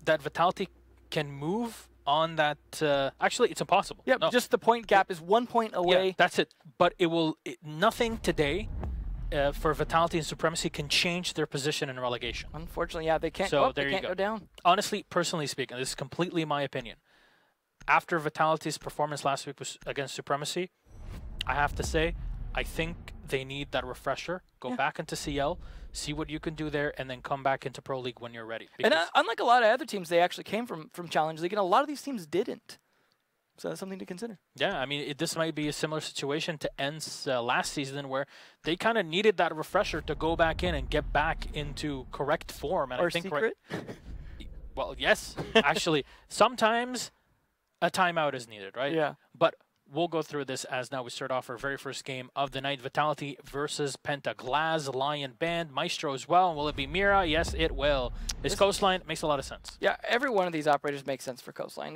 that Vitality can move on that. Actually, it's impossible. Yeah, no. just the point gap is 1 point away. Yeah, that's it. But it will nothing today for Vitality and Supremacy can change their position in relegation. Unfortunately, yeah, they can't So go up, there they you can't go. go down. Honestly, personally speaking, this is completely my opinion. After Vitality's performance last week was against Supremacy, I have to say, I think they need that refresher. Go back into CL, see what you can do there, and then come back into Pro League when you're ready. And unlike a lot of other teams, they actually came from Challenge League, and a lot of these teams didn't. So that's something to consider. Yeah, I mean, this might be a similar situation to ENCE last season, where they kind of needed that refresher to go back in and get back into correct form. And Or I think secret? Well, yes, actually, sometimes a timeout is needed, right? Yeah. But we'll go through this as now we start off our very first game of the night. Vitality versus Penta. Glaz, Lion Band, Maestro as well. Will it be Mira? Yes, it will. This Coastline makes a lot of sense. Yeah, every one of these operators makes sense for Coastline.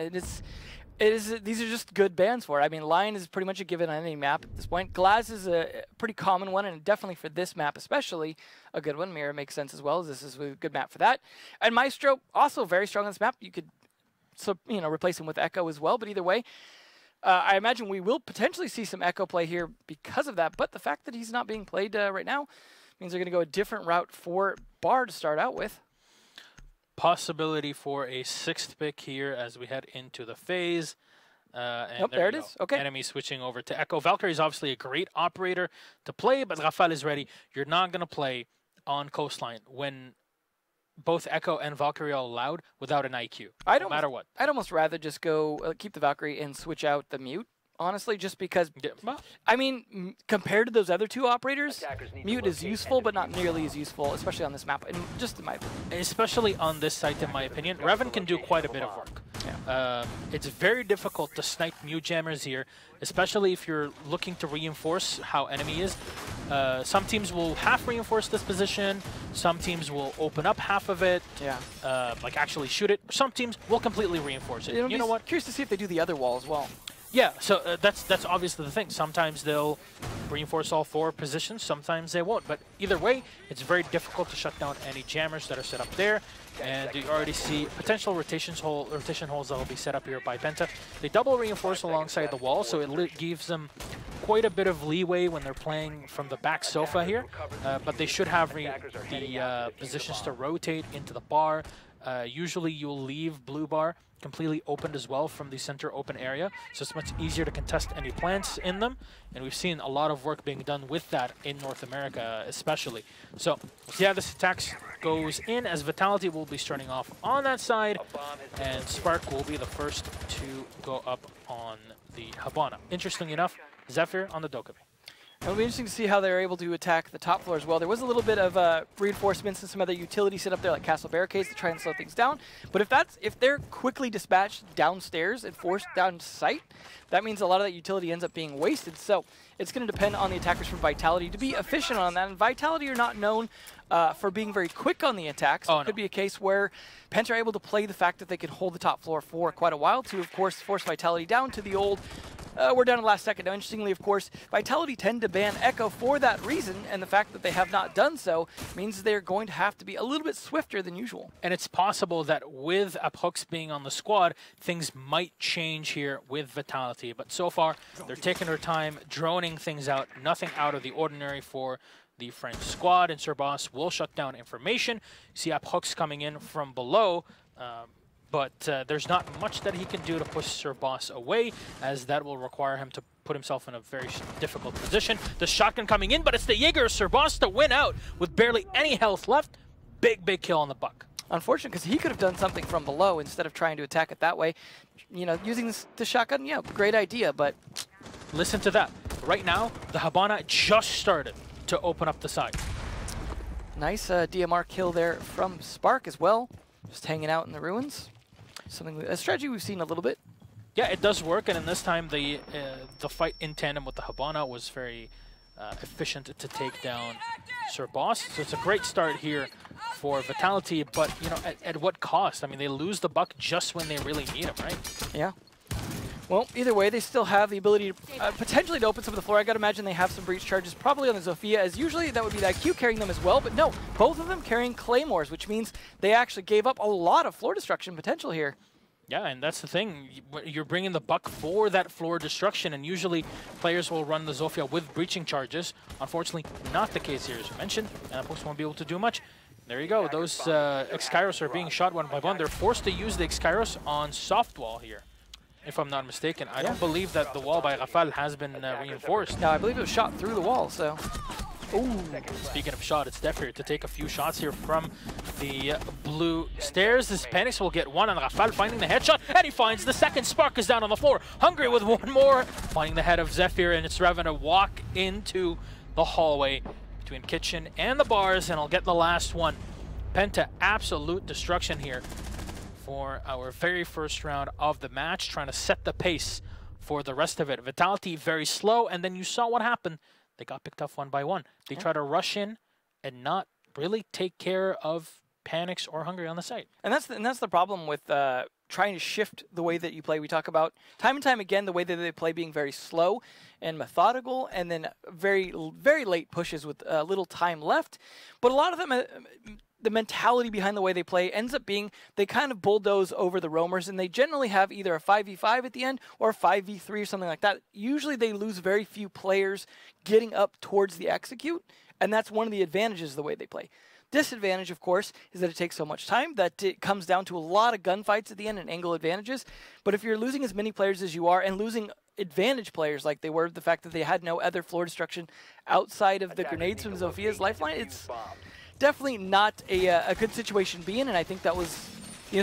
These are just good bands for it. I mean, Lion is pretty much a given on any map at this point. Glaz is a pretty common one, and definitely for this map especially, a good one. Mira makes sense as well, as this is a good map for that. And Maestro, also very strong on this map. You could replace him with Echo as well, but either way, I imagine we will potentially see some Echo play here because of that, but the fact that he's not being played right now means they're going to go a different route for Bar to start out with. Possibility for a 6th pick here as we head into the phase. And there it is. Okay. Enemy switching over to Echo. Valkyrie is obviously a great operator to play, but Rafale is ready. You're not going to play on Coastline when both Echo and Valkyrie are allowed without an IQ, no matter what. I'd almost rather just go keep the Valkyrie and switch out the Mute, honestly, just because, I mean, compared to those other two operators, Mute is useful, but not nearly as useful, especially on this map, and just in my opinion. Especially on this site, in my opinion. Revan can do quite a bit of work. Yeah. It's very difficult to snipe Mute Jammers here, especially if you're looking to reinforce how enemy is. Some teams will half reinforce this position. Some teams will open up half of it, like actually shoot it. Some teams will completely reinforce it. You know what? Curious to see if they do the other wall as well. Yeah, so that's obviously the thing. Sometimes they'll reinforce all 4 positions, sometimes they won't. But either way, it's very difficult to shut down any jammers that are set up there. And you already see potential rotation holes that will be set up here by Penta. They double reinforce alongside the wall, so it gives them quite a bit of leeway when they're playing from the back sofa here. But they should have the positions to rotate into the bar. Usually you'll leave blue bar completely opened as well from the center open area, so it's much easier to contest any plants in them, and we've seen a lot of work being done with that in North America especially. So yeah, this attack goes in as Vitality will be starting off on that side, and Spark will be the first to go up on the Habana. Interestingly enough, Zephyr on the Dokkaebi. It'll be interesting to see how they're able to attack the top floor as well. There was a little bit of reinforcements and some other utilities set up there, like castle barricades, to try and slow things down. But if they're quickly dispatched downstairs and forced down to sight, that means a lot of that utility ends up being wasted. So it's going to depend on the attackers from Vitality to be efficient on that. And Vitality are not known for being very quick on the attack. So it could be a case where Penta are able to play the fact that they can hold the top floor for quite a while to, of course, force Vitality down to the old we're down to the last second. Now, interestingly, of course, Vitality tend to ban Echo for that reason, and the fact that they have not done so means they're going to have to be a little bit swifter than usual. And it's possible that with Aphux being on the squad, things might change here with Vitality. But so far, they're taking their time, droning things out, nothing out of the ordinary for the French squad, and Sir Boss will shut down information. See Aphux coming in from below, but there's not much that he can do to push Sir Boss away, as that will require him to put himself in a very difficult position. The shotgun coming in, but it's the Jaeger Sir Boss to win out with barely any health left. Big, big kill on the Buck. Unfortunate, because he could have done something from below instead of trying to attack it that way. You know, using the shotgun, yeah, great idea, but... Listen to that. Right now, the Habana just started to open up the side. Nice DMR kill there from Spark as well. Just hanging out in the ruins. A strategy we've seen a little bit. Yeah, it does work, and in this time the fight in tandem with the Habana was very efficient to take down Sir Boss. So it's a great start here for Vitality, but you know, at what cost? I mean, they lose the Buck just when they really need him, right? Yeah. Well, either way, they still have the ability to potentially to open some of the floor. I got to imagine they have some breach charges probably on the Zofia, as usually that would be the IQ carrying them as well. But no, both of them carrying Claymores, which means they actually gave up a lot of floor destruction potential here. Yeah, and that's the thing. You're bringing the buck for that floor destruction, and usually players will run the Zofia with breaching charges. Unfortunately, not the case here, as you mentioned, and Post won't be able to do much. There you go. Those X-Kairos are being shot one by one. They're forced to use the X-Kairos on soft wall here, if I'm not mistaken. I don't believe that the wall by Rafal has been reinforced. No, I believe it was shot through the wall, so... Ooh. Speaking of shot, it's Def here to take a few shots here from the blue stairs. This Panics will get one on Rafal, finding the headshot, and he finds the second. Spark is down on the floor. Hungry with one more, finding the head of Zephyr, and it's Revan to walk into the hallway between kitchen and the bars, and I'll get the last one. Penta, absolute destruction here for our very first round of the match, trying to set the pace for the rest of it. Vitality very slow, and then you saw what happened. They got picked off one by one. They try to rush in and not really take care of Panics or Hungry on the site. And that's the problem with trying to shift the way that you play. We talk about time and time again the way that they play being very slow and methodical, and then very late pushes with little time left. But a lot of them, the mentality behind the way they play ends up being they kind of bulldoze over the roamers, and they generally have either a 5v5 at the end or a 5v3 or something like that. Usually they lose very few players getting up towards the execute, and that's one of the advantages of the way they play. Disadvantage, of course, is that it takes so much time that it comes down to a lot of gunfights at the end and angle advantages. But if you're losing as many players as you are and losing advantage players like they were, the fact that they had no other floor destruction outside of the grenades from Zofia's lifeline, it's definitely not a good situation to be in, and I think that was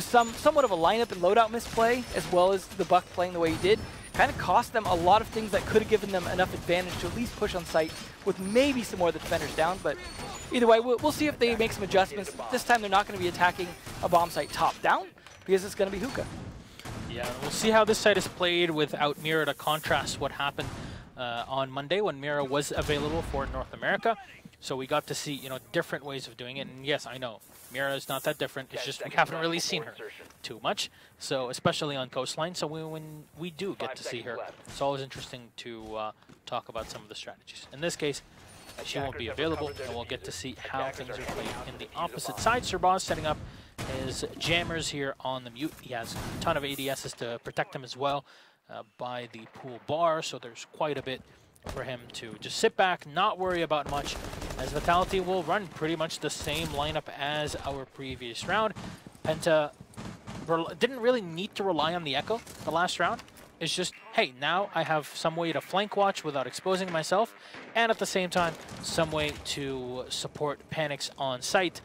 somewhat of a lineup and loadout misplay, as well as the Buck playing the way he did. Kind of cost them a lot of things that could have given them enough advantage to at least push on site with maybe some more of the defenders down, but either way, we'll see if they make some adjustments. This time they're not going to be attacking a bomb site top down, because it's going to be Hookah. Yeah, we'll see how this site is played without Mira to contrast what happened on Monday when Mira was available for North America. So we got to see, different ways of doing it. And yes, I know, Mira is not that different. It's just we haven't really seen her too much. So especially on Coastline. So when we do get to see her, it's always interesting to talk about some of the strategies. In this case, she won't be available, and we'll get to see how things are played in the opposite side. Sirbaz setting up his jammers here on the mute. He has a ton of ADSs to protect him as well by the pool bar. So there's quite a bit for him to just sit back, not worry about much, as Vitality will run pretty much the same lineup as our previous round. Penta didn't really need to rely on the Echo the last round. It's just, hey, now I have some way to flank watch without exposing myself, and at the same time, some way to support Panics on site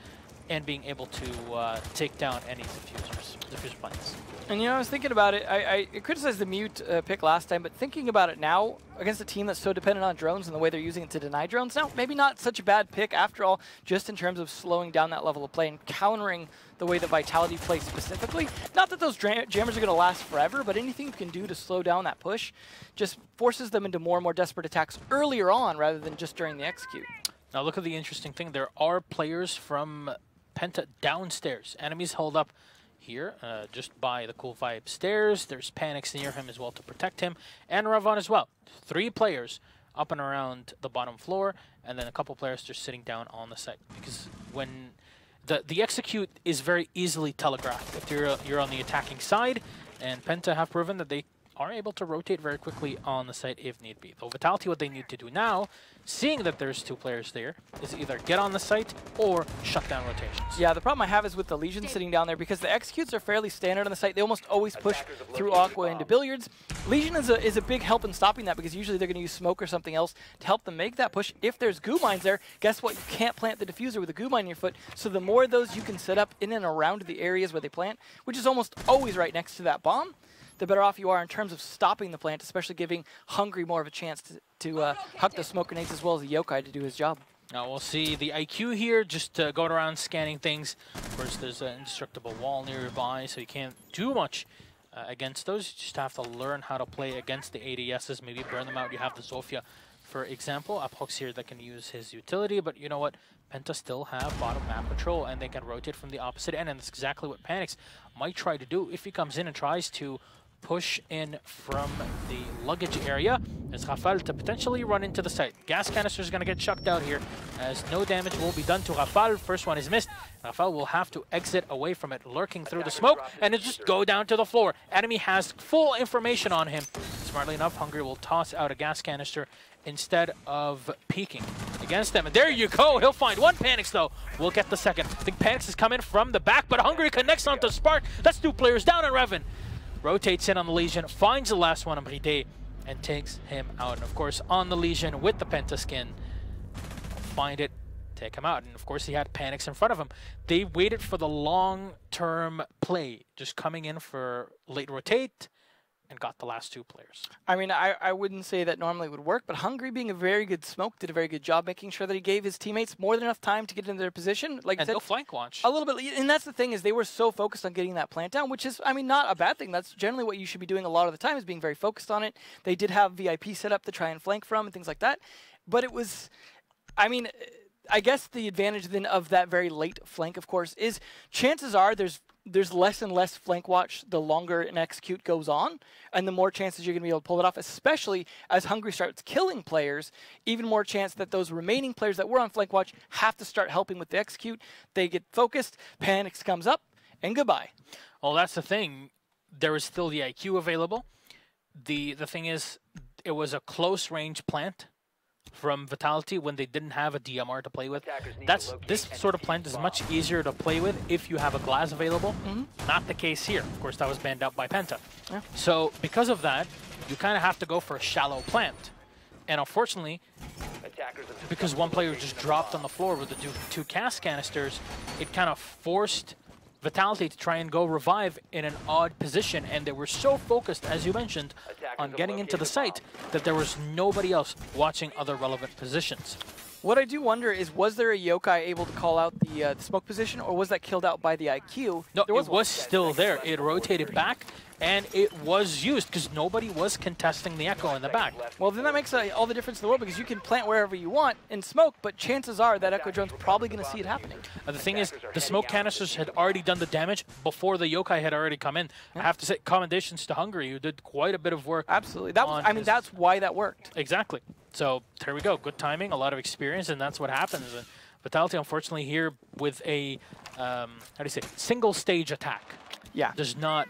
and being able to take down any diffuser plans. And I was thinking about it, I criticized the mute pick last time, but thinking about it now, against a team that's so dependent on drones and the way they're using it to deny drones, now maybe not such a bad pick after all, just in terms of slowing down that level of play and countering the way that Vitality plays specifically. Not that those jammers are going to last forever, but anything you can do to slow down that push just forces them into more and more desperate attacks earlier on rather than just during the execute. Now look at the interesting thing, there are players from Penta downstairs. Enemies hold up here, just by the Cool Vibe stairs. There's Panics near him as well to protect him, and Ravan as well. 3 players up and around the bottom floor, and then a couple players just sitting down on the site. Because when the execute is very easily telegraphed if you're on the attacking side, and Penta have proven that they are able to rotate very quickly on the site if need be. Though Vitality, what they need to do now, seeing that there's 2 players there, is either get on the site or shut down rotations. Yeah, the problem I have is with the Legion sitting down there, because the executes are fairly standard on the site. They almost always push through Aqua into Billiards. Legion is a big help in stopping that, because usually they're going to use smoke or something else to help them make that push. If there's goo mines there, guess what? You can't plant the diffuser with a goo mine in your foot. So the more of those you can set up in and around the areas where they plant, which is almost always right next to that bomb, the better off you are in terms of stopping the plant, especially giving Hungry more of a chance to huck the smoke grenades as well as the Yokai to do his job. Now we'll see the IQ here, just going around scanning things. Of course, there's an indestructible wall nearby, so you can't do much against those. You just have to learn how to play against the ADSs, maybe burn them out. You have the Zofia, for example. Apox here that can use his utility, but you know what? Penta still have bottom map control, and they can rotate from the opposite end, and that's exactly what Panics might try to do if he comes in and tries to push in from the luggage area as Rafal to potentially run into the site. Gas canister is going to get chucked out here as no damage will be done to Rafal. First one is missed. Rafal will have to exit away from it, lurking through the smoke, and it just go down to the floor. Enemy has full information on him. Smartly enough, Hungry will toss out a gas canister instead of peeking against them. And there you go. He'll find one. Panics, though, will get the second. I think Panics is coming from the back, but Hungry connects onto Spark. That's 2 players down on Revan. Rotates in on the Legion, finds the last one on Bride, and takes him out. And of course, on the Legion with the Penta skin, find it, take him out. And of course, he had Panics in front of him. They waited for the long-term play, just coming in for late rotate, and got the last 2 players. I mean, I wouldn't say that normally would work, but Hungry, being a very good smoke, did a very good job making sure that he gave his teammates more than enough time to get into their position. Like and I said, they'll flank launch. A little bit, and that's the thing, is they were so focused on getting that plant down, which is, I mean, not a bad thing. That's generally what you should be doing a lot of the time, is being very focused on it. They did have VIP set up to try and flank from and things like that, but it was, I mean, I guess the advantage then of that very late flank, of course, is chances are there's less and less flank watch the longer an execute goes on, and the more chances you're going to be able to pull it off, especially as Hungry starts killing players, even more chance that those remaining players that were on flank watch have to start helping with the execute. They get focused, Panics comes up, and goodbye. Well, that's the thing. There is still the IQ available. The thing is, it was a close range plant from Vitality when they didn't have a DMR to play with. This sort of plant is much easier to play with if you have a glass available. Not the case here. Of course, that was banned out by Penta. Yeah. So because of that, you kind of have to go for a shallow plant. And unfortunately, because one player just dropped on the floor with the 2 cast canisters, it kind of forced Vitality to try and go revive in an odd position, and they were so focused, as you mentioned, on getting into the site that there was nobody else watching other relevant positions. What I do wonder is, was there a yokai able to call out the smoke position, or was that killed out by the IQ? No, it was still there. It rotated back, and it was used because nobody was contesting the echo in the back. Well, then that makes all the difference in the world, because you can plant wherever you want in smoke, but chances are that echo drone's probably going to see it happening. The thing is, the smoke canisters had already done the damage before the yokai had already come in. I have to say, commendations to Hungary, who did quite a bit of work. Absolutely. That was, I mean, that's why that worked. Exactly. So there we go. Good timing, a lot of experience, and that's what happens. And Vitality, unfortunately, here with a how do you say, single stage attack. Yeah. Does not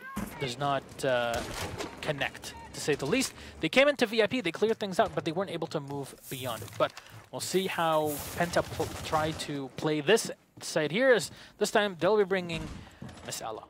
connect, to say the least. They came into VIP, they cleared things out, but they weren't able to move beyond it. But we'll see how Penta try to play this side here. As this time they'll be bringing Miss Ella.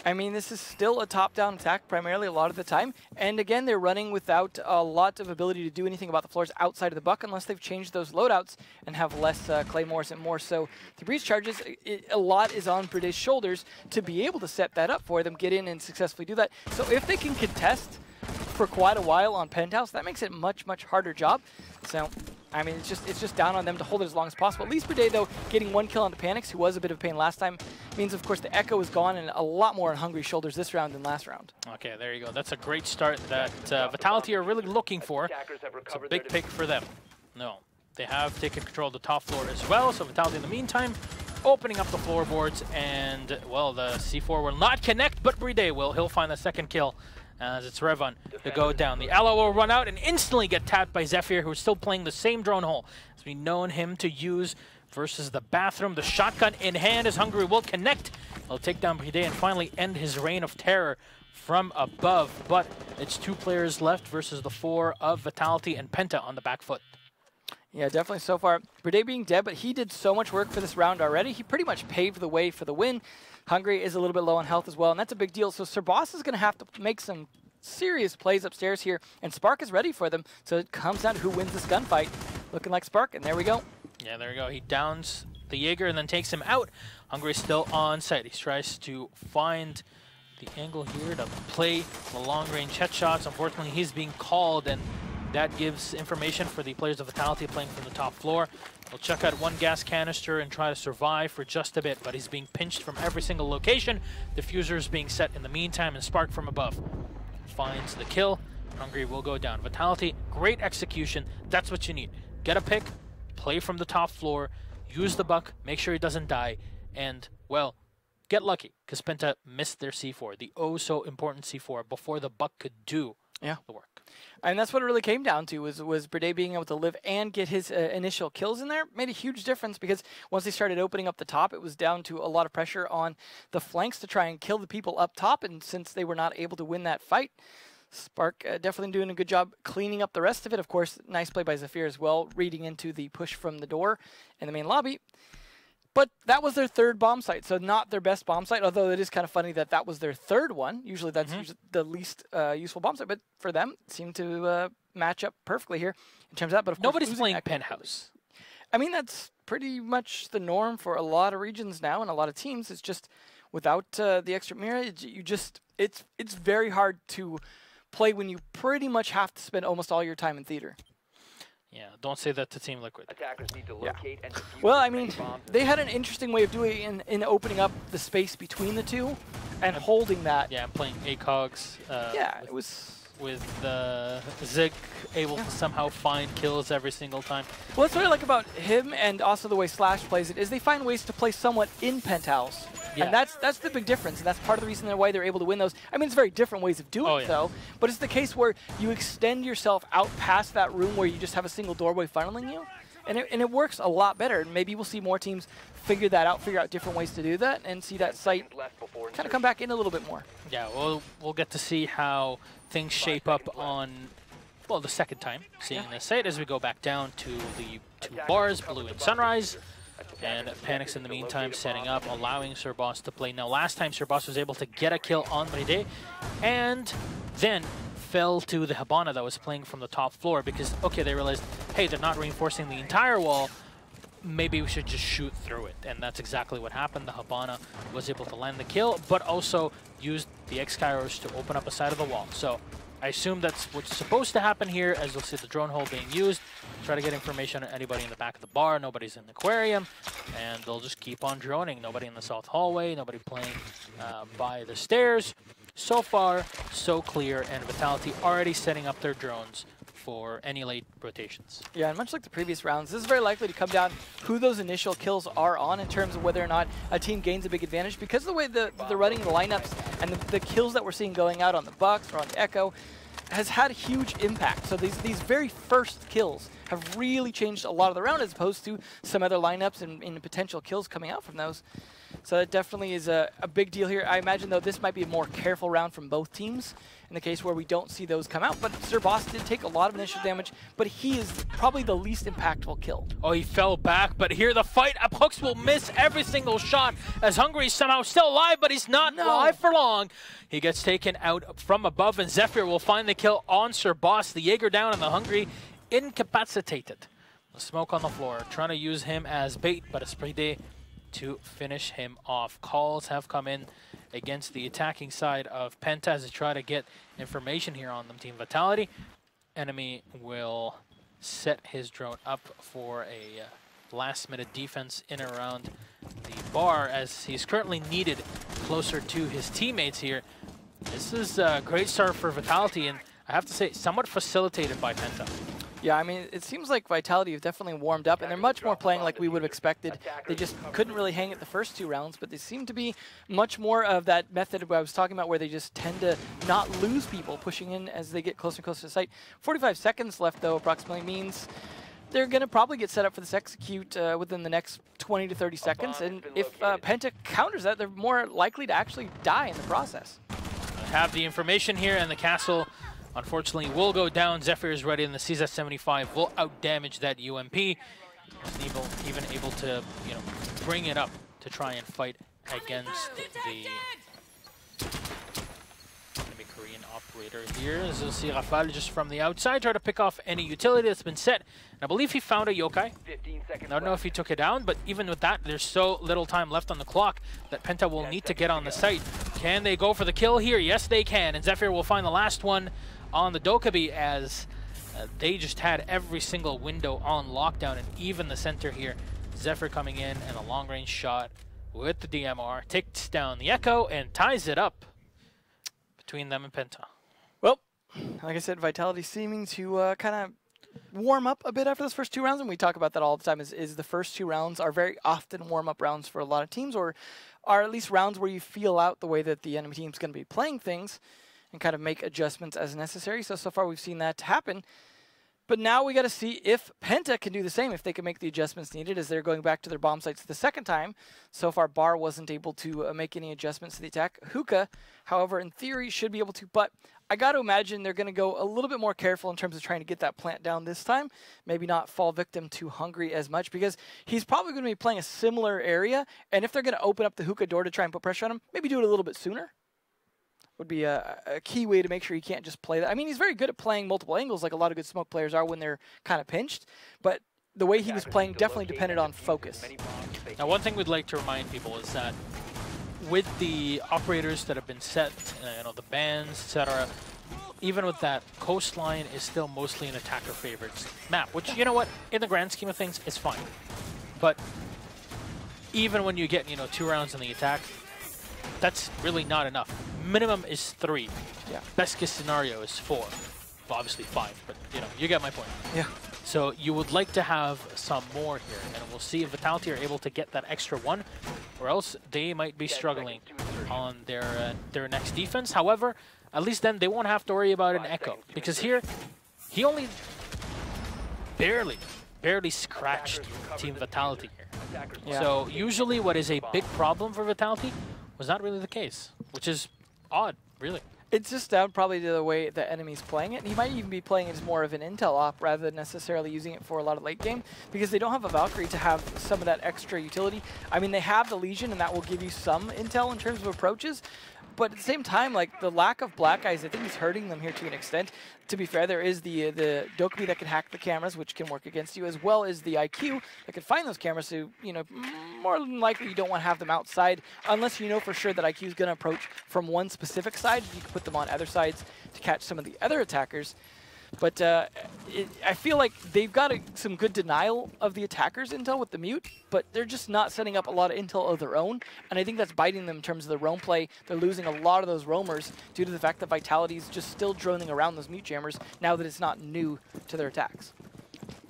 I mean, this is still a top-down attack primarily a lot of the time. And again, they're running without a lot of ability to do anything about the floors outside of the buck unless they've changed those loadouts and have less claymores and more so the breach charges. A lot is on Bride's shoulders to be able to set that up for them, get in and successfully do that. So if they can contest for quite a while on Penthouse, that makes it a much, much harder job. So, I mean, it's just down on them to hold it as long as possible. At least Bride, though, getting 1 kill on the Panics, who was a bit of a pain last time, means, of course, the Echo is gone and a lot more on Hungry's shoulders this round than last round. Okay, there you go. That's a great start that Vitality are really looking for. It's a big pick for them. No, they have taken control of the top floor as well, so Vitality in the meantime opening up the floorboards, and, well, the C4 will not connect, but Bride will. He'll find the second kill as it's Revan to go down. The Ella will run out and instantly get tapped by Zephyr, who's still playing the same drone hole as we've known him to use versus the bathroom. The shotgun in hand as Hungary will connect. He'll take down Bride and finally end his reign of terror from above. But it's 2 players left versus the 4 of Vitality and Penta on the back foot. Yeah, definitely so far. Bride being dead, but he did so much work for this round already. He pretty much paved the way for the win. Hungary is a little bit low on health as well, and that's a big deal. So Sir Boss is going to have to make some serious plays upstairs here, and Spark is ready for them. So it comes down to who wins this gunfight. Looking like Spark, and there we go. Yeah, there we go. He downs the Jaeger and then takes him out. Hungary still on site. He tries to find the angle here to play the long-range headshots. Unfortunately, he's being called, and that gives information for the players of Vitality playing from the top floor. He'll chuck out 1 gas canister and try to survive for just a bit, but he's being pinched from every single location. Diffuser is being set in the meantime, and Spark from above finds the kill. Hungary will go down. Vitality, great execution. That's what you need. Get a pick, play from the top floor, use the buck, make sure he doesn't die, and, well, get lucky, because Penta missed their C4, the oh-so-important C4, before the Buck could do the work. And that's what it really came down to, was Brede being able to live and get his initial kills in there. Made a huge difference, because once they started opening up the top, it was down to a lot of pressure on the flanks to try and kill the people up top, and since they were not able to win that fight, Spark definitely doing a good job cleaning up the rest of it. Of course, nice play by Zephyr as well, reading into the push from the door in the main lobby. But that was their third bomb site, so not their best bomb site, although it is kind of funny that that was their third one. Usually that's usually the least useful bomb site, but for them, it seemed to match up perfectly here in terms of that. But of course, nobody's playing Penthouse. I mean, that's pretty much the norm for a lot of regions now and a lot of teams. It's just without the extra mirror, it's very hard to play when you pretty much have to spend almost all your time in theater. Yeah, don't say that to Team Liquid. Attackers need to locate and defuse. Well, I mean, they had an interesting way of doing it in opening up the space between the two and holding that. Yeah, and playing ACOGs. It was with Zig able to somehow find kills every single time. Well, that's what I like about him, and also the way Slash plays it, is they find ways to play somewhat in Penthouse. Yeah. And that's the big difference, and that's part of the reason why they're able to win those. I mean, it's very different ways of doing it, though, but it's the case where you extend yourself out past that room where you just have a single doorway funneling you, and it works a lot better. And maybe we'll see more teams figure that out, figure out different ways to do that, and see that site kind of come back in a little bit more. Yeah, we'll get to see how things shape up on, well, the second time seeing this site as we go back down to the two bars, Blue and Sunrise. And Panics in the meantime setting up, allowing Sir Boss to play. Now, last time Sir Boss was able to get a kill on Brede and then fell to the Habana that was playing from the top floor because, okay, they realized, hey, they're not reinforcing the entire wall. Maybe we should just shoot through it. And that's exactly what happened. The Habana was able to land the kill, but also used the X-Kairos to open up a side of the wall. So I assume that's what's supposed to happen here, as you'll see the drone hole being used. Try to get information on anybody in the back of the bar, nobody's in the aquarium, and they'll just keep on droning. Nobody in the south hallway, nobody playing by the stairs. So far, so clear, and Vitality already setting up their drones for any late rotations. Yeah, and much like the previous rounds, this is very likely to come down who those initial kills are on in terms of whether or not a team gains a big advantage, because of the way they're running the lineups and the kills that we're seeing going out on the Bucks or on the Echo has had a huge impact. So these very first kills have really changed a lot of the round as opposed to some other lineups and potential kills coming out from those. So that definitely is a big deal here. I imagine, though, this might be a more careful round from both teams in the case where we don't see those come out. But Sir Boss did take a lot of initial damage, but he is probably the least impactful kill. Oh, he fell back, but here the fight. Hooks will miss every single shot as Hungry is somehow still alive, but he's not alive for long. He gets taken out from above, and Zephyr will find the kill on Sir Boss. The Jaeger down and the Hungry incapacitated. The smoke on the floor, trying to use him as bait, but it's Brede to finish him off. Calls have come in against the attacking side of Penta as they try to get information here on them. Team Vitality. Enemy will set his drone up for a last-minute defense in and around the bar as he's currently needed closer to his teammates here. This is a great start for Vitality, and I have to say, somewhat facilitated by Penta. Yeah, I mean, it seems like Vitality have definitely warmed up, and they're much more playing like we would have expected. They just couldn't really hang it the first two rounds, but they seem to be much more of that method I was talking about where they just tend to not lose people pushing in as they get closer and closer to the site. 45 seconds left, though, approximately means they're going to probably get set up for this execute within the next 20 to 30 seconds, and if Penta counters that, they're more likely to actually die in the process. I have the information here, and the castle unfortunately will go down. Zephyr is ready, and the CZ-75 will outdamage that UMP. Even able to, bring it up to try and fight against the enemy Korean operator here. As you'll see, Rafale just from the outside try to pick off any utility that's been set. And I believe he found a yokai. I don't know if he took it down, but even with that, there's so little time left on the clock that Penta will need to get on the site. Can they go for the kill here? Yes, they can. And Zephyr will find the last one on the Dokkaebi as they just had every single window on lockdown, and even the center here. Zephyr coming in and a long-range shot with the DMR takes down the Echo and ties it up between them and Penta. Well, like I said, Vitality seeming to kind of warm up a bit after those first two rounds, and we talk about that all the time, is the first two rounds are very often warm-up rounds for a lot of teams, or are at least rounds where you feel out the way that the enemy team's going to be playing things and kind of make adjustments as necessary. So far we've seen that happen. But now we got to see if PENTA can do the same, if they can make the adjustments needed as they're going back to their bomb sites the second time. So far, Bar wasn't able to make any adjustments to the attack. Hookah, however, in theory, should be able to. But I got to imagine they're going to go a little bit more careful in terms of trying to get that plant down this time. Maybe not fall victim to Hungry as much because he's probably going to be playing a similar area. And if they're going to open up the Hookah door to try and put pressure on him, maybe do it a little bit sooner. Would be a key way to make sure he can't just play that. I mean, he's very good at playing multiple angles like a lot of good smoke players are when they're kind of pinched, but the way he was playing definitely depended on focus. Now, one thing we'd like to remind people is that with the operators that have been set, the bans, etc., even with that, Coastline is still mostly an attacker favorites map, which, you know what, in the grand scheme of things, is fine. But even when you get, 2 rounds in the attack, that's really not enough. Minimum is 3. Yeah. Best case scenario is 4. Well, obviously 5, but you get my point. Yeah. So you would like to have some more here, and we'll see if Vitality are able to get that extra 1, or else they might be struggling on their next defense. However, at least then they won't have to worry about an Echo, because here he only barely scratched Team Vitality here. Yeah. So usually what is a big problem for Vitality was not really the case, which is odd, really. It's just down probably to the way the enemy's playing it. He might even be playing it as more of an intel op rather than necessarily using it for a lot of late game because they don't have a Valkyrie to have some of that extra utility. I mean, they have the Legion and that will give you some intel in terms of approaches, but at the same time, like the lack of black eyes, I think is hurting them here to an extent. To be fair, there is the Dokkaebi that can hack the cameras, which can work against you, as well as the IQ that can find those cameras. So, more than likely you don't want to have them outside unless you know for sure that IQ is going to approach from one specific side. You can put them on other sides to catch some of the other attackers. But I feel like they've got some good denial of the attackers' intel with the mute, but they're just not setting up a lot of intel of their own, and I think that's biting them in terms of the roam play. They're losing a lot of those roamers due to the fact that Vitality is just still droning around those mute jammers now that it's not new to their attacks.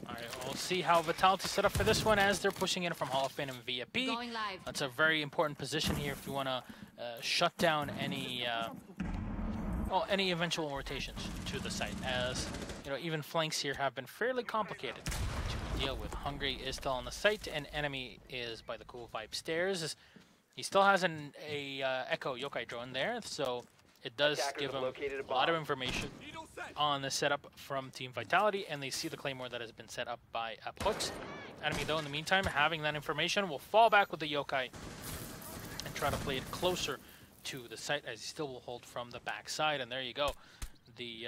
All right, we'll see how Vitality set up for this one as they're pushing in from Hall of Fame via B. That's a very important position here if you want to shut down any eventual rotations to the site, as even flanks here have been fairly complicated to deal with. Hungry is still on the site, and Enemy is by the Cool Vibe stairs. He still has a Echo Yokai drone there, so it does give him a lot of information on the setup from Team Vitality, and they see the Claymore that has been set up by Hooks. Enemy, though, in the meantime, having that information, will fall back with the Yokai and try to play it closer to the site, as he still will hold from the backside. And there you go. The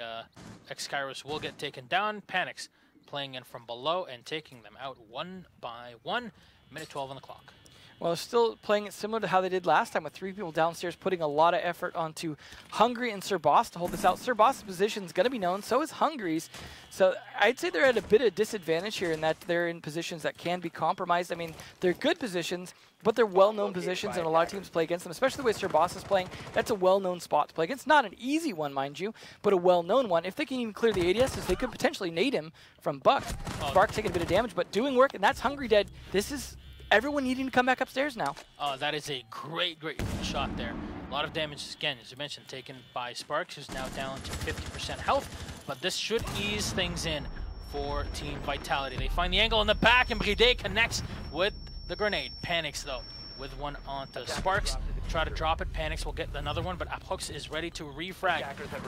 X-Kairos will get taken down. Panics playing in from below and taking them out 1 by 1. Minute 12 on the clock. Well, still playing it similar to how they did last time with 3 people downstairs, putting a lot of effort onto Hungry and Sir Boss to hold this out. Sir Boss's position is going to be known, so is Hungry's. So I'd say they're at a bit of disadvantage here in that they're in positions that can be compromised. I mean, they're good positions, but they're well-known positions, and a lot of teams play against them, especially the way Sir Boss is playing. That's a well-known spot to play against. Not an easy one, mind you, but a well-known one. If they can even clear the ADSs, they could potentially nade him from Buck. Spark taking a bit of damage, but doing work, and that's Hungry dead. This is everyone needing to come back upstairs now. That is a great shot there. A lot of damage, again, as you mentioned, taken by Sparks, who's now down to 50% health. But this should ease things in for Team Vitality. They find the angle in the back, and Bride connects with the grenade. Panics, though, with one onto Sparks. Try to drop it. Panics will get another one, but Hooks is ready to refrag.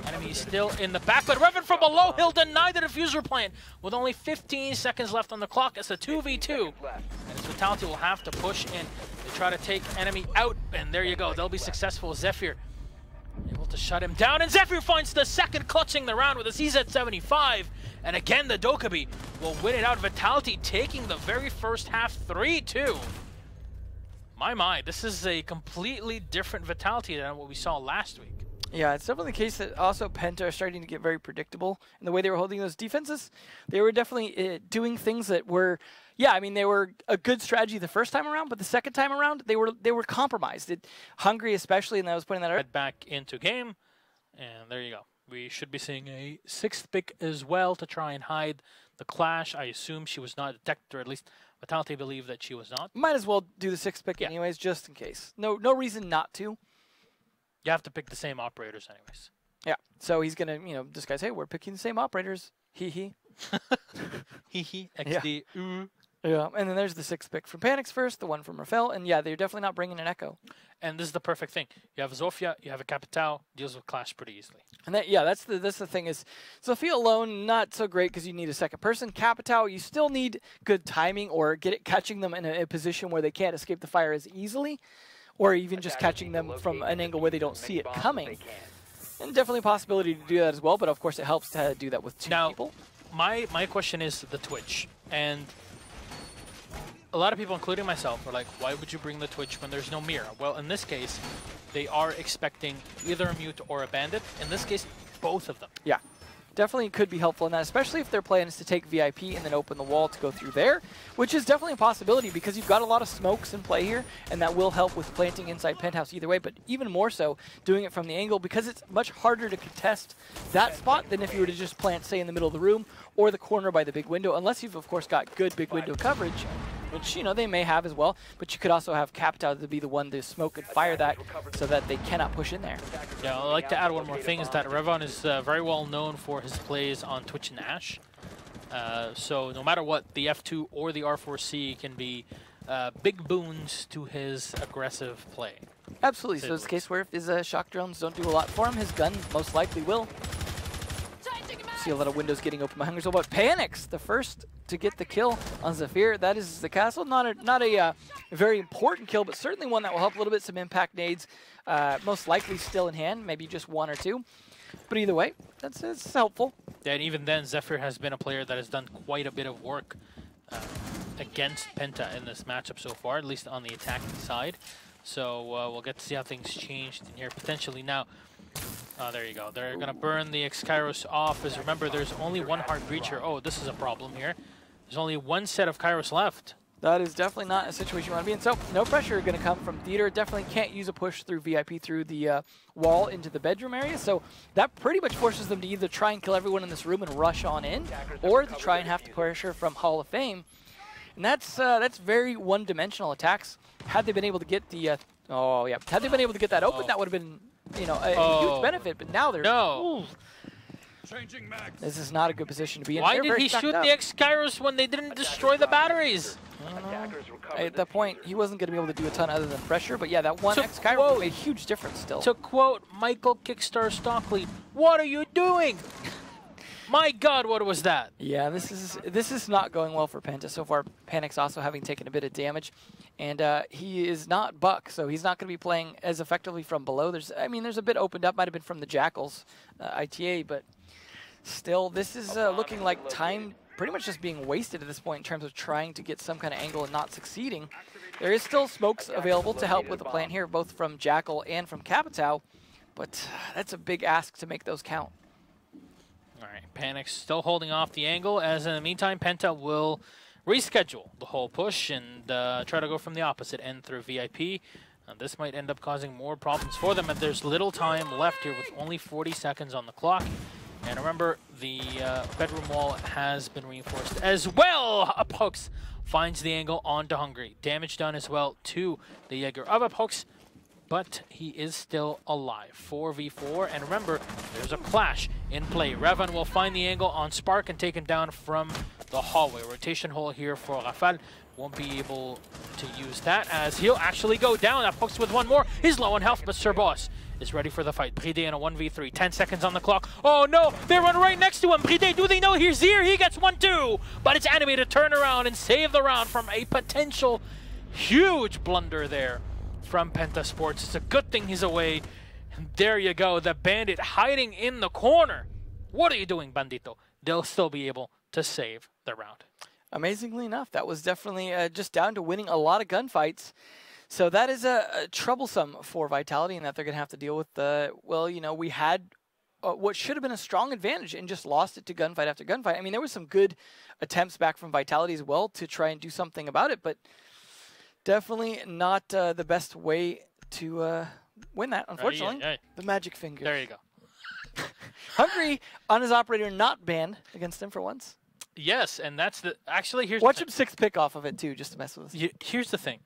Enemy is still in the back, but Revan from below, he'll deny the diffuser plant. With only 15 seconds left on the clock, it's a 2v2. And Vitality will have to push in. They try to take Enemy out, and there you go. They'll be successful. Zephyr able to shut him down, and Zephyr finds the second, clutching the round with a CZ75. And again, the Dokkaebi will win it out. Vitality taking the very first half 3-2. My, this is a completely different Vitality than what we saw last week. Yeah, it's definitely the case that also PENTA are starting to get very predictable in the way they were holding those defenses. They were definitely doing things that were, yeah, I mean, they were a good strategy the first time around, but the second time around, they were compromised. Hungry especially, and I was putting that out. Head back into game, and there you go. We should be seeing a 6th pick as well to try and hide the clash. I assume she was not detected, or at least Vitality believed that she was not. Might as well do the 6-pick anyways, just in case. No reason not to. You have to pick the same operators anyways. Yeah, so he's going to, this guy's, hey, we're picking the same operators. Hee. Hee, XD, Yeah, and then there's the 6-pick from Panics first, the one from Rafael, and yeah, they're definitely not bringing an Echo. And this is the perfect thing. You have Zofia, you have a Capitao, deals with Clash pretty easily. And that's the thing is, Zofia alone, not so great because you need a second person. Capitao, you still need good timing or catching them in a position where they can't escape the fire as easily, or even just catching them from an angle where they don't see it coming. And definitely a possibility to do that as well, but of course it helps to do that with two people. My question is the Twitch, and a lot of people, including myself, are like, why would you bring the Twitch when there's no mirror? Well, in this case, they are expecting either a mute or a bandit. In this case, both of them. Yeah, definitely could be helpful in that, especially if their plan is to take VIP and then open the wall to go through there, which is definitely a possibility because you've got a lot of smokes in play here, and that will help with planting inside Penthouse either way, but even more so doing it from the angle because it's much harder to contest that spot than if you were to just plant, say, in the middle of the room or the corner by the big window, unless you've, of course, got good big window coverage, which, they may have as well, but you could also have Capitao to be the one to smoke and fire that so that they cannot push in there. Yeah, I'd like to add one more thing, is that Revan is very well known for his plays on Twitch and Ashe. So no matter what, the F2 or the R4C can be big boons to his aggressive play. Absolutely, so it's a case where if his shock drones don't do a lot for him, his gun most likely will. See a lot of windows getting open by Hungry, but Panics, the first to get the kill on Zephyr. That is the castle. Not a very important kill, but certainly one that will help a little bit. Some impact nades, most likely still in hand, maybe just one or two. But either way, that's helpful. Yeah, and even then, Zephyr has been a player that has done quite a bit of work against Penta in this matchup so far, at least on the attacking side. So we'll get to see how things changed in here potentially now. Oh, there you go. They're going to burn the X-Kairos off, as remember, there's only one Heart Breacher. Oh, this is a problem here. There's only one set of Kairos left. That is definitely not a situation you want to be in. So, no pressure going to come from Theater. Definitely can't use a push through VIP through the wall into the bedroom area. So, that pretty much forces them to either try and kill everyone in this room and rush on in, or to try and have to pressure from Hall of Fame. And that's very one-dimensional attacks. Had they been able to get the... had they been able to get that open, that would have been... a huge benefit, but now they're... No. This is not a good position to be in. Why did he shoot the X-Kairos when they didn't destroy the batteries? At that point, he wasn't going to be able to do a ton other than pressure, but yeah, that one X-Kairos made a huge difference still. To quote Michael Kickstar Stockley, what are you doing? My God, what was that? Yeah, this is not going well for Penta so far. Panic's also having taken a bit of damage, and he is not Buck, so he's not going to be playing as effectively from below. There's a bit opened up, might have been from the Jackals, ITA, but still, this is looking like time pretty much just being wasted at this point in terms of trying to get some kind of angle and not succeeding. There is still smokes available to help with the plan here, both from Jackal and from Capitao, but that's a big ask to make those count. All right, Panic's still holding off the angle, as in the meantime, Penta will reschedule the whole push and try to go from the opposite end through VIP. This might end up causing more problems for them, and there's little time left here with only 40 seconds on the clock. And remember, the bedroom wall has been reinforced as well. Apox finds the angle onto Hungry. Damage done as well to the Jaeger of Apox, but he is still alive. 4v4, and remember, there's a clash in play. Revan will find the angle on Spark and take him down from the hallway. Rotation hole here for Rafal. Won't be able to use that, as he'll actually go down. Apox with one more. He's low on health, but Sir Boss is ready for the fight. Bride in a 1v3. 10 seconds on the clock. Oh no, they run right next to him. Bride, do they know he's here? He gets 1-2, but it's Anime to turn around and save the round from a potential huge blunder there from Penta Sports. It's a good thing he's away. And there you go, the Bandit hiding in the corner. What are you doing, Bandito? They'll still be able to save the round. Amazingly enough, that was definitely just down to winning a lot of gunfights. So that is troublesome for Vitality, and that they're going to have to deal with we had what should have been a strong advantage and just lost it to gunfight after gunfight. I mean, there was some good attempts back from Vitality as well to try and do something about it, but definitely not the best way to win that, unfortunately. The magic finger. There you go. Hungry on his operator not banned against him for once. Yes, and that's the... Actually, here's Watch the him 6th pick off of it, too, just to mess with us. Here's the thing.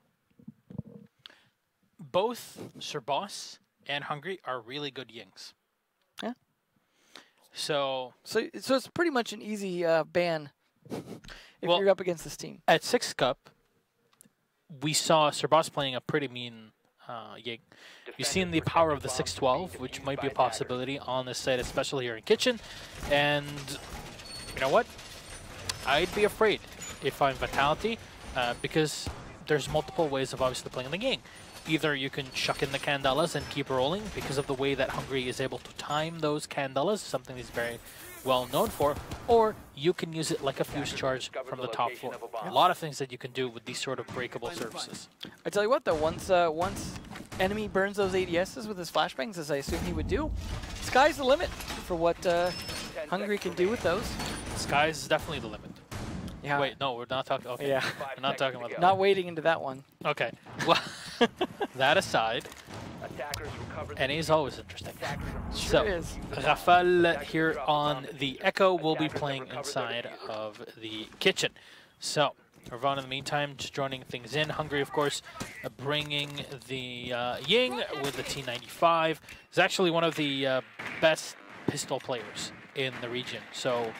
Both Sir Boss and Hungry are really good Yings. Yeah. So it's pretty much an easy ban if Well, you're up against this team. at 6th Cup, we saw Sir Boss playing a pretty mean Ying. You've seen the power of the 612, which might be a possibility on this site, especially here in Kitchen. And you know what? I'd be afraid if I'm Vitality, because there's multiple ways of obviously playing the game. Either you can chuck in the Candelas and keep rolling because of the way that Hungry is able to time those Candelas, something he's very well known for, or you can use it like a fuse charge from the top floor. A lot of things that you can do with these sort of breakable surfaces. I tell you what, though, once enemy burns those ADSs with his flashbangs, as I assume he would do, sky's the limit for what Hungry can do with those. Sky is definitely the limit. Yeah. Wait, no, we're not talking. Okay, Yeah. we're not talking about that. Not wading into that one. Okay, well, that aside, NA is always interesting. So, is. Rafale here on the Echo will be playing inside of the Kitchen. So, Ravon in the meantime just joining things in. Hungry, of course, bringing the Ying with the T95. He's actually one of the best pistol players in the region. So,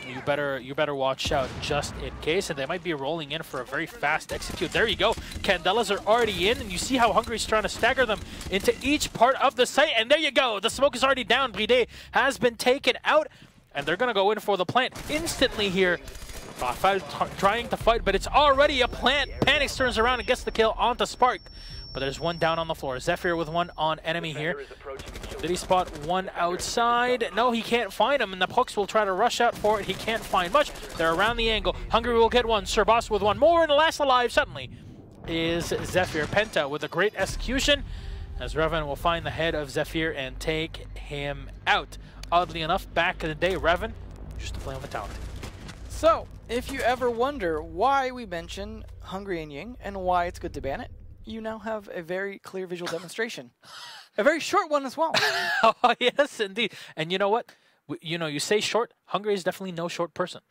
you better watch out just in case, and they might be rolling in for a very fast execute. There you go. Candelas are already in, and you see how Hungry's trying to stagger them into each part of the site, and there you go. The smoke is already down. Bride has been taken out, and they're going to go in for the plant instantly here. Rafale trying to fight, but it's already a plant. Panics, turns around and gets the kill onto Spark. But there's one down on the floor. Zephyr with one on enemy here. Did he spot one outside? No, he can't find him, and the Pucks will try to rush out for it. He can't find much. They're around the angle. Hungry will get one. Sir Boss with one more, and the last alive suddenly is Zephyr. Penta with a great execution, as Revan will find the head of Zephyr and take him out. Oddly enough, back in the day, Revan used to play on Vitality. So, if you ever wonder why we mention Hungry and Ying and why it's good to ban it, you now have a very clear visual demonstration. A very short one as well. Oh, yes, indeed. And you know what? You say short. Hungry is definitely no short person.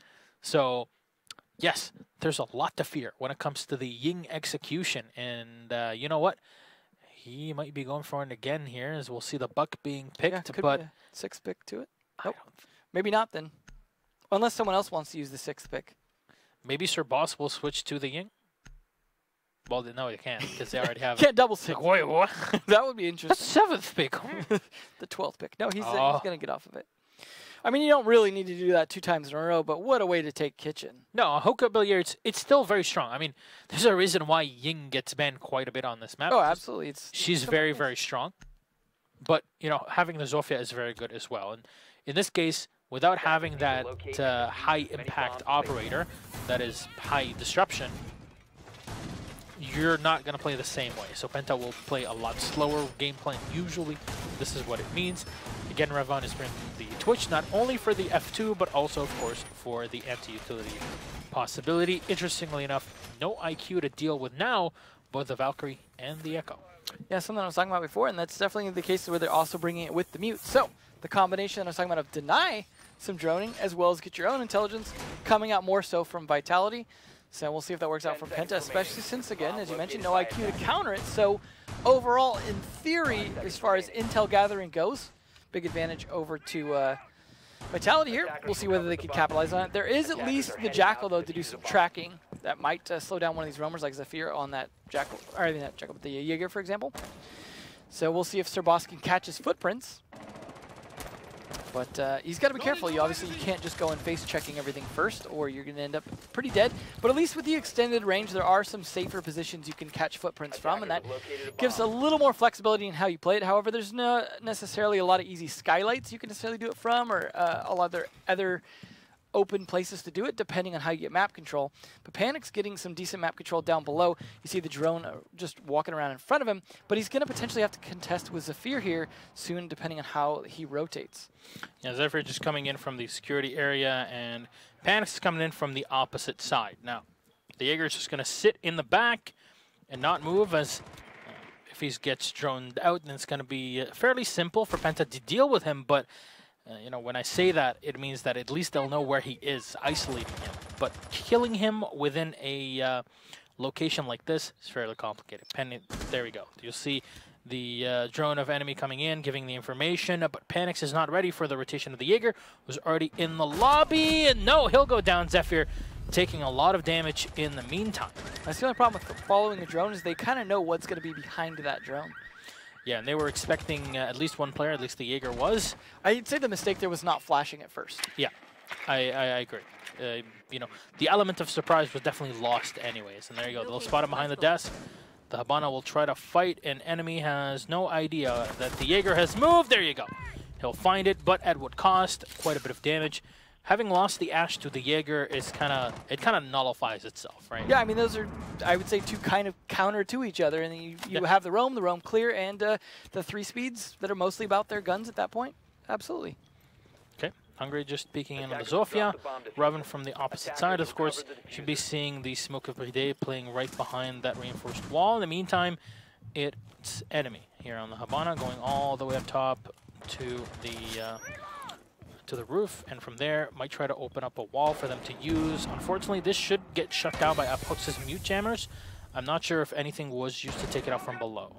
So, yes, there's a lot to fear when it comes to the Ying execution. And you know what? He might be going for it again here, as we'll see the buck being picked. Yeah, could but be a 6th pick to it. Nope. Maybe not then. Unless someone else wants to use the 6th pick. Maybe Sir Boss will switch to the Ying. Well, no, you can't, because they already have... Can't double stick. Like, wait, what? That would be interesting. That's 7th pick. The 12th pick. No, he's going to get off of it. I mean, you don't really need to do that 2 times in a row, but what a way to take Kitchen. No, Hoka Billiards, it's still very strong. I mean, there's a reason why Ying gets banned quite a bit on this map. Oh, absolutely. She's very, very strong. But, having the Zofia is very good as well. And in this case, without having that high-impact operator, that is high disruption, you're not going to play the same way. So Penta will play a lot slower game plan usually. This is what it means. Again, Revan is bringing the Twitch not only for the F2, but also, of course, for the anti-utility possibility. Interestingly enough, no IQ to deal with now, both the Valkyrie and the Echo. Yeah, something I was talking about before, and that's definitely the case where they're also bringing it with the mute. So the combination that I was talking about of deny some droning, as well as get your own intelligence, coming out more so from Vitality. So we'll see if that works out for Penta, especially since, again, as you mentioned, no IQ to counter it. So overall, in theory, as far as intel gathering goes, big advantage over to Vitality here. We'll see whether they can capitalize on it. There is at least the Jackal, though, to do some tracking that might slow down one of these roamers like Zephyr on that Jackal, or I mean that Jackal with the Jaeger, for example. So we'll see if Sir Boss can catch his footprints. But he's got to be careful. Obviously, you can't just go and face checking everything first, or you're going to end up pretty dead. But at least with the extended range, there are some safer positions you can catch footprints from, and that gives a little more flexibility in how you play it. However, there's not necessarily a lot of easy skylights you can necessarily do it from, or a lot of other open places to do it, depending on how you get map control. But Panic's getting some decent map control down below. You see the drone just walking around in front of him, but he's going to potentially have to contest with Zephyr here soon, depending on how he rotates. Yeah, Zephyr just coming in from the security area, and Panic's coming in from the opposite side. Now, the Jaeger's just going to sit in the back and not move, as if he gets droned out, then it's going to be fairly simple for Penta to deal with him, but You know, when I say that, it means that at least they'll know where he is, isolating him. But killing him within a location like this is fairly complicated. There we go. You'll see the drone of enemy coming in, giving the information, but Panix is not ready for the rotation of the Jaeger, who's already in the lobby, and no, he'll go down. Zephyr taking a lot of damage in the meantime. That's the only problem with following the drone is they kind of know what's going to be behind that drone. Yeah, and they were expecting at least one player, at least the Jaeger was. I'd say the mistake there was not flashing at first. Yeah, I agree. You know, the element of surprise was definitely lost anyways. And there you go, they'll spot him behind the desk. The Habana will try to fight, and enemy has no idea that the Jaeger has moved. There you go. He'll find it, but at what cost? Quite a bit of damage. Having lost the Ash to the Jaeger is kind of nullifies itself, right? Yeah, I mean, those are, I would say, two kind of counter to each other. And you have the roam clear, and the 3 speeds that are mostly about their guns at that point. Absolutely. Okay, Hungry just peeking in on the Zofia. Raven from the opposite side, of course, should be seeing the smoke of Bride playing right behind that reinforced wall. In the meantime, it's enemy here on the Habana, going all the way up top to the roof, and from there might try to open up a wall for them to use. Unfortunately, this should get shut down by Uphook's mute jammers. I'm not sure if anything was used to take it out from below.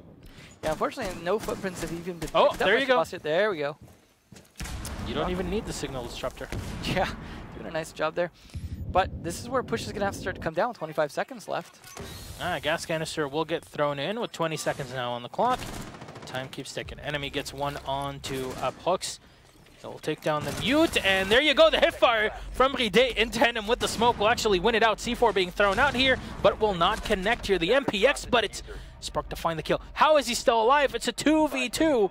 Yeah, unfortunately, no footprints have even been. Oh, there you go. There we go. You don't even need the signal disruptor. Yeah, doing a nice job there. But this is where push is going to have to start to come down with 25 seconds left. Gas canister will get thrown in with 20 seconds now on the clock. Time keeps ticking. Enemy gets one on to Uphooks. He'll take down the mute, and there you go. The hip fire from Bride in tandem with the smoke will actually win it out. C4 being thrown out here, but will not connect here. The MPX, but it's Spark to find the kill. How is he still alive? It's a 2v2.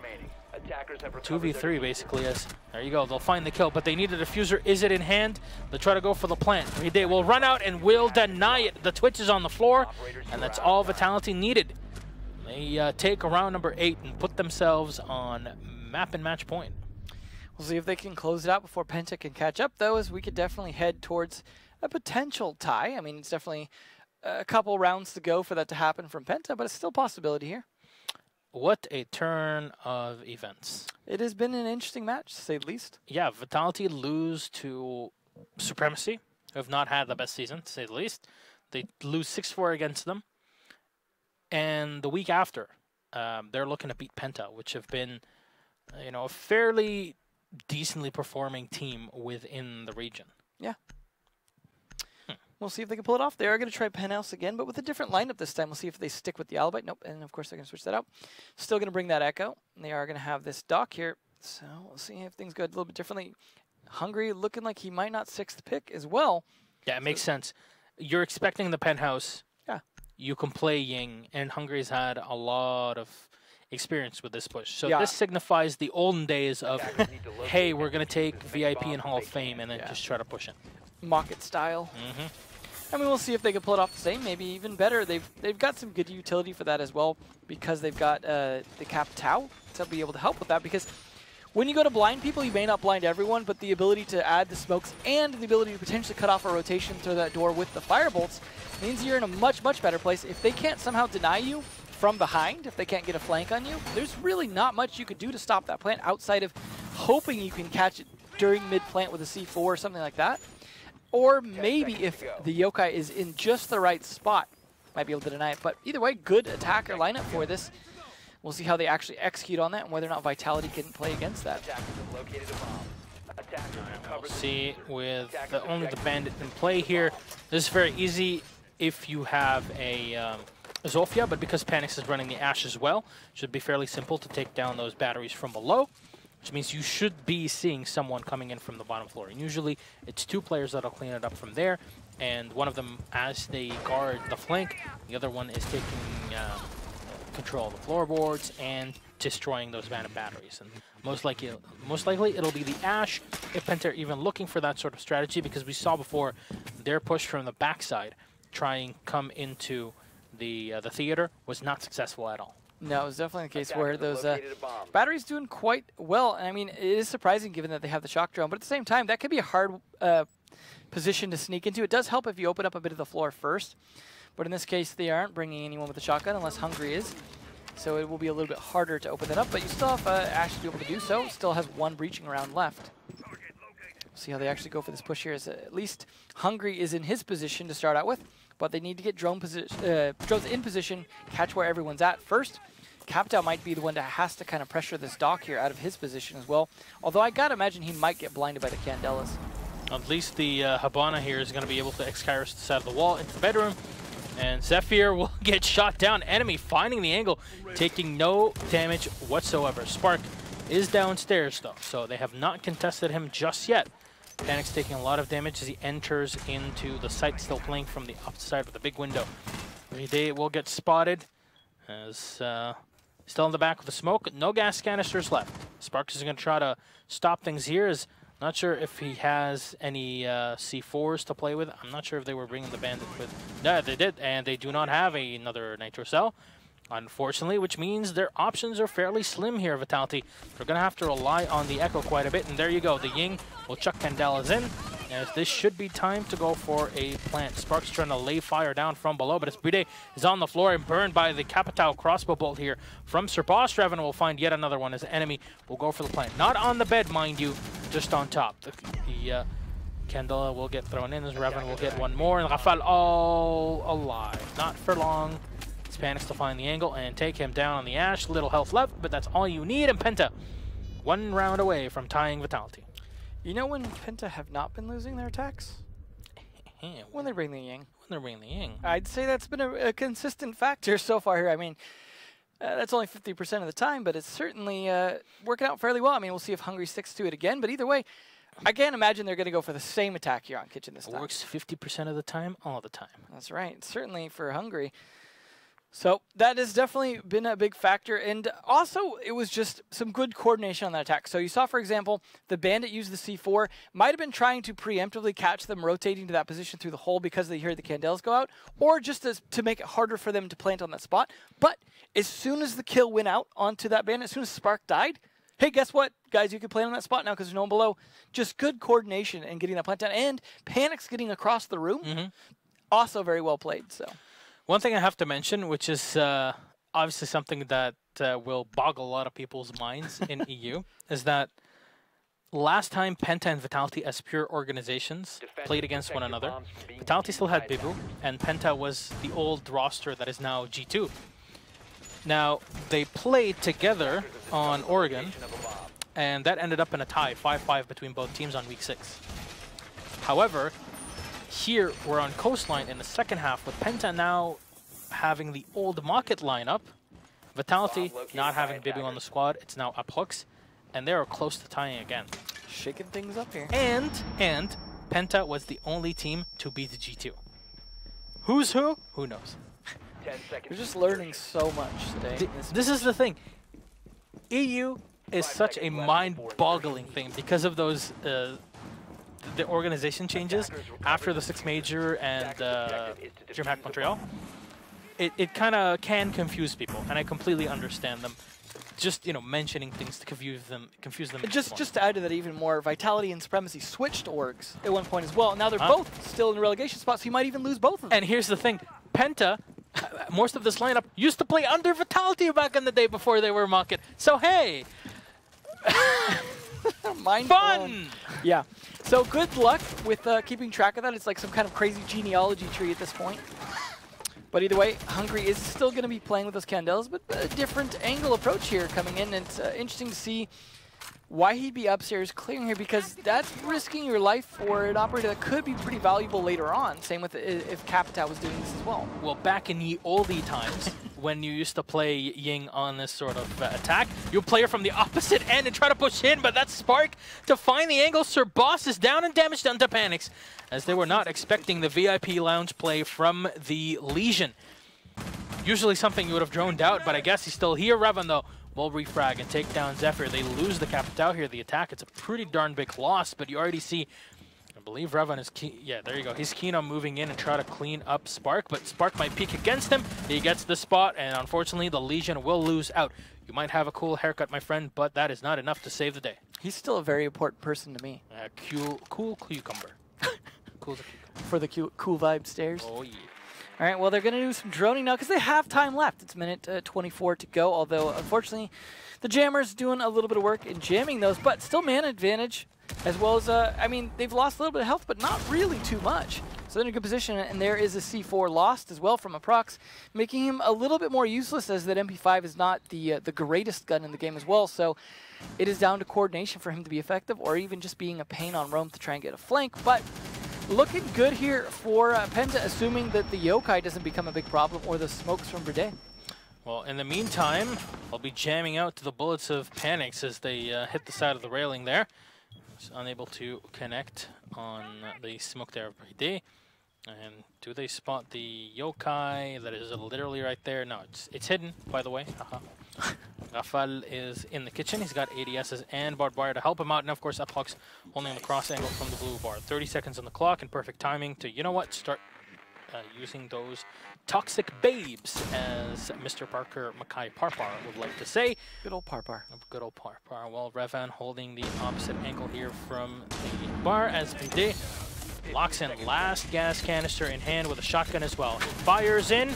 2v3 basically is. There you go. They'll find the kill, but they need a diffuser. Is it in hand? They'll try to go for the plant. Bride will run out and will deny it. The Twitch is on the floor, and that's all Vitality needed. They take round number 8 and put themselves on map and match point. We'll see if they can close it out before Penta can catch up, though, as we could definitely head towards a potential tie. I mean, it's definitely a couple rounds to go for that to happen from Penta, but it's still a possibility here. What a turn of events. It has been an interesting match, to say the least. Yeah, Vitality lose to Supremacy, who have not had the best season, to say the least. They lose 6-4 against them. And the week after, they're looking to beat Penta, which have been, you know, a fairly decently performing team within the region. Yeah. We'll see if they can pull it off. They are going to try Penthouse again, but with a different lineup this time. We'll see if they stick with the Alibi. Nope, and of course they're going to switch that out. Still going to bring that Echo. And they are going to have this Doc here, so we'll see if things go a little bit differently. Hungry looking like he might not 6th pick as well. Yeah, it makes sense. You're expecting the Penthouse. Yeah. You can play Ying, and Hungry's had a lot of experience with this push. So yeah. This signifies the olden days of, hey, we're going to take VIP and Hall of Fame and then just try to push it. Mock it style. I mean, we'll see if they can pull it off the same, maybe even better. They've got some good utility for that as well, because they've got the Cap Tau to be able to help with that, because when you go to blind people, you may not blind everyone, but the ability to add the smokes and the ability to potentially cut off a rotation through that door with the firebolts means you're in a much, much better place. If they can't somehow deny you from behind, if they can't get a flank on you, there's really not much you could do to stop that plant outside of hoping you can catch it during mid-plant with a C4 or something like that. Or maybe if the Yokai is in just the right spot, might be able to deny it. But either way, good attacker lineup for this. We'll see how they actually execute on that and whether or not Vitality can play against that. We'll see with only the Bandit in play here. This is very easy if you have a Zofia, but because Panix is running the Ash as well, it should be fairly simple to take down those batteries from below, which means you should be seeing someone coming in from the bottom floor. And usually it's 2 players that'll clean it up from there, and one of them, as they guard the flank, the other one is taking control of the floorboards and destroying those Bandit batteries. And most likely it'll be the Ash, if Penta are even looking for that sort of strategy, because we saw before their push from the backside, trying come into the theater, was not successful at all. No, it was definitely the case where those batteries doing quite well. And I mean, it is surprising given that they have the shock drone, but at the same time, that could be a hard position to sneak into. It does help if you open up a bit of the floor first, but in this case, they aren't bringing anyone with a shotgun unless Hungry is. So it will be a little bit harder to open that up, but you still have Ash to be able to do so. Still has one breaching round left. See how they actually go for this push here. As at least Hungry is in his position to start out with, but they need to get drones in position, catch where everyone's at first. Capitao might be the one that has to kind of pressure this Doc here out of his position as well. Although I gotta imagine he might get blinded by the Candelas. At least the Habana here is going to be able to X-Kairos to the side of the wall into the bedroom. And Zephyr will get shot down. Enemy finding the angle, taking no damage whatsoever. Spark is downstairs though, so they have not contested him just yet. Panic's taking a lot of damage as he enters into the site, still playing from the opposite side of the big window. They will get spotted as still in the back of the smoke. No gas canisters left. Sparks is going to try to stop things here. Is not sure if he has any C4s to play with. I'm not sure if they were bringing the bandit with. No, they did, and they do not have another nitro cell, unfortunately, which means their options are fairly slim here, Vitality. They're going to have to rely on the Echo quite a bit, and there you go. The Ying will chuck Candelas in, as this should be time to go for a plant. Sparks trying to lay fire down from below, but Espride is on the floor and burned by the Capitao crossbow bolt here from Sir Boss. Revan will find yet another one as the enemy will go for the plant. Not on the bed, mind you, just on top. The Candela will get thrown in as Revan will get one more, and Rafal all alive. Not for long. Panics to find the angle and take him down on the Ash. Little health left, but that's all you need. And Penta, one round away from tying Vitality. You know when Penta have not been losing their attacks? When they bring the Ying. When they bring the Ying. I'd say that's been a consistent factor so far here. I mean, that's only 50% of the time, but it's certainly working out fairly well. I mean, we'll see if Hungry sticks to it again, but either way, I can't imagine they're going to go for the same attack here on Kitchen this time. It works 50% of the time, all the time. That's right. Certainly for Hungry. So that has definitely been a big factor, and also it was just some good coordination on that attack. So you saw, for example, the Bandit use the C4, might have been trying to preemptively catch them rotating to that position through the hole because they hear the Candelas go out, or just to make it harder for them to plant on that spot. But as soon as the kill went out onto that Bandit, as soon as Spark died, hey, guess what, guys, you can plant on that spot now because there's no one below. Just good coordination and getting that plant down, and Panic's getting across the room. Also very well played, so. One thing I have to mention, which is obviously something that will boggle a lot of people's minds in EU, is that last time Penta and Vitality as pure organizations played against one another, Vitality still had Bibu, and Penta was the old roster that is now G2. Now, they played together on Oregon, and that ended up in a tie, 5-5 between both teams on week 6. However, here, we're on Coastline in the second half, with Penta now having the old Market lineup, Vitality not having Bibu on the squad, it's now up hooks, and they are close to tying again. Shaking things up here. And Penta was the only team to beat the G2. Who's who? Who knows? We're just learning so much today. This is the thing. EU is such a mind-boggling thing because of those the organization changes after the 6 Major and DreamHack Montreal. It kind of can confuse people, and I completely understand them. Just, you know, mentioning things to confuse them. Just to add to that even more, Vitality and Supremacy switched orgs at one point as well. Now they're both still in the relegation spot, so you might even lose both of them. And here's the thing, Penta, most of this lineup used to play under Vitality back in the day before they were Market. So hey, Mind fun! Blown. Yeah. So good luck with keeping track of that. It's like some kind of crazy genealogy tree at this point. But either way, Hungry is still going to be playing with those Candelas, but a different angle approach here coming in. And it's interesting to see why he'd be upstairs clearing here, because that's risking your life for an operator that could be pretty valuable later on. Same with if Capitao was doing this as well. Well, back in the oldie times, when you used to play Ying on this sort of attack, you'll play her from the opposite end and try to push in, but that's Spark to find the angle. Sir Boss is down and damage done to Panics, as they were not expecting the VIP lounge play from the Legion. Usually something you would have droned out, but I guess he's still here. Revan, though, will refrag and take down Zephyr. They lose the Capitao here, the attack. It's a pretty darn big loss, but you already see, I believe Revan is keen. Yeah, there you go. He's keen on moving in and try to clean up Spark, but Spark might peek against him. He gets the spot, and unfortunately, the Legion will lose out. You might have a cool haircut, my friend, but that is not enough to save the day. He's still a very important person to me. Cool cucumber. Cool cucumber. For the cool vibe stairs. Oh, yeah. All right, well, they're going to do some droning now because they have time left. It's minute 24 to go, although, unfortunately, the Jammers doing a little bit of work in jamming those, but still man advantage, as well as, I mean, they've lost a little bit of health, but not really too much. So they're in a good position, and there is a C4 lost as well from Aprox, making him a little bit more useless, as that MP5 is not the greatest gun in the game as well. So it is down to coordination for him to be effective, or even just being a pain on Rome to try and get a flank. But looking good here for Penta, assuming that the Yokai doesn't become a big problem, or the smokes from Brede. Well, in the meantime, I'll be jamming out to the bullets of Panics as they hit the side of the railing there. Just unable to connect on the smoke there of Brede. And do they spot the Yokai that is literally right there? No, it's hidden, by the way. Rafal is in the kitchen. He's got ADSs and barbed wire to help him out. And of course, Apox holding the cross angle from the blue bar. 30 seconds on the clock and perfect timing to, you know what, start using those toxic babes, as Mr. Parker Mackay Parpar would like to say. Good old Parpar. Good old Parpar. Well, Revan holding the opposite angle here from the bar as Brede locks in last gas canister in hand with a shotgun as well. He fires in,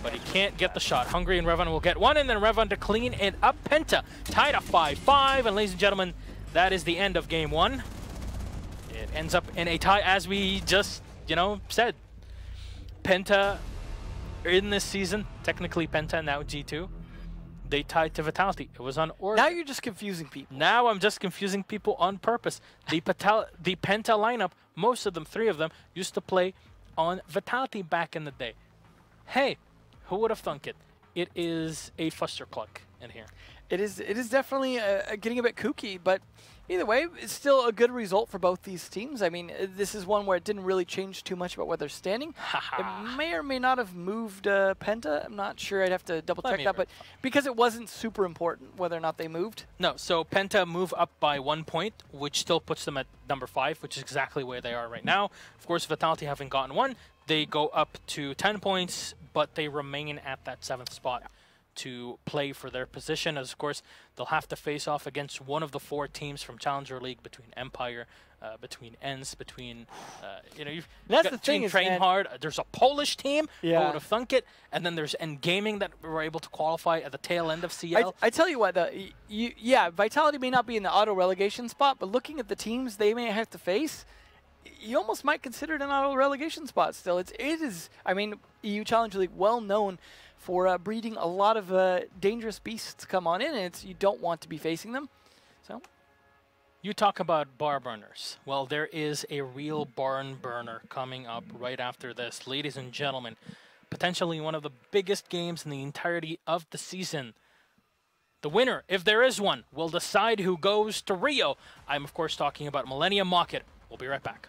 but he can't get the shot. Hungry and Revan will get one, and then Revan to clean it up. Penta tied at 5-5, and ladies and gentlemen, that is the end of game one. It ends up in a tie, as we just, said. Penta in this season, technically Penta, now G2, they tied to Vitality. It was on order. Now you're just confusing people. Now I'm just confusing people on purpose. The Penta lineup, most of them, 3 of them, used to play on Vitality back in the day. Hey, who would have thunk it? It is a fustercluck in here. It is definitely getting a bit kooky, but either way, it's still a good result for both these teams. I mean, this is one where it didn't really change too much about where they're standing. It may or may not have moved Penta. I'm not sure. I'd have to double check that, but because it wasn't super important whether or not they moved. No, so Penta move up by 1 point, which still puts them at number 5, which is exactly where they are right now. Of course, Vitality having gotten 1, they go up to 10 points, but they remain at that 7th spot to play for their position, as of course they'll have to face off against one of the 4 teams from Challenger League, between Empire, between ENS, between that's the thing is, Train Hard. There's a Polish team who would have thunk it, and then there's Gaming that were able to qualify at the tail end of CL. I tell you what, Vitality may not be in the auto relegation spot, but looking at the teams they may have to face, you almost might consider it an auto relegation spot still. It is. I mean, EU Challenger League well known for breeding a lot of dangerous beasts come on in, and you don't want to be facing them. So, you talk about bar burners. Well, there is a real barn burner coming up right after this. Ladies and gentlemen, potentially one of the biggest games in the entirety of the season. The winner, if there is one, will decide who goes to Rio. I'm, of course, talking about Millennium Market. We'll be right back.